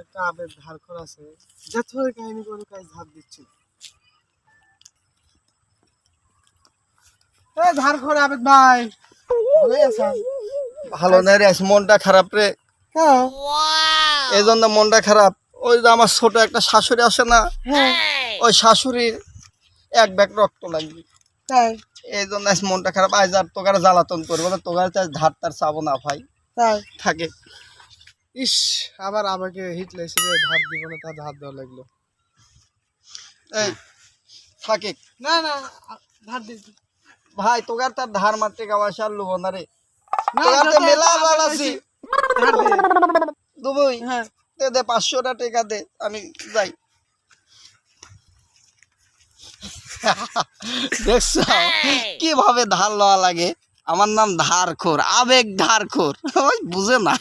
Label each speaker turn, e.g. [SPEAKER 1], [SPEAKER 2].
[SPEAKER 1] একটা আবেগ ধার করা আছে যথের কাহিনী করে কাজ ধার দিচ্ছি ধার করে আবেগ ভাই ভালোই আছেন
[SPEAKER 2] ভালো নাই রে, মনটা খারাপ রে।
[SPEAKER 1] হ্যাঁ
[SPEAKER 2] এই জন্য মনটা খারাপ। ওই যে আমার ছোট একটা শাশুড়ি আসে না,
[SPEAKER 1] হ্যাঁ
[SPEAKER 2] ওই শাশুড়ির এক ব্যাগ রক্ত লাগবে,
[SPEAKER 1] তাই
[SPEAKER 2] এই জন্য আজ মনটা খারাপ। আজ আর তোকার জ্বালাতন করবো না, তোকার চাষ ধার তার চাবো না ভাই,
[SPEAKER 1] তাই
[SPEAKER 2] থাকে।
[SPEAKER 1] ইস আবার আমাকে হিটলে হিসেবে ধার দিব না তা ধার দেওয়া লাগলো
[SPEAKER 2] এই থাকে
[SPEAKER 1] না না ধার দিচ্ছি
[SPEAKER 2] ভাই, তোকার তার ধার মারতে গাওয়াস আর লুবো না রে।
[SPEAKER 1] না
[SPEAKER 2] তোকার তো
[SPEAKER 1] যত
[SPEAKER 2] মেলা
[SPEAKER 1] আবেগ
[SPEAKER 2] বাল
[SPEAKER 1] হয়েছে,
[SPEAKER 2] আছি
[SPEAKER 1] ধার দে
[SPEAKER 2] দুবই,
[SPEAKER 1] হ্যাঁ
[SPEAKER 2] দে দে 500 টাকা দে, আমি যাই। দেখছ কিভাবে ধার লওয়া লাগে। আমার নাম ধারখোর, আবেগ ধারখোর, ওই বুঝে না।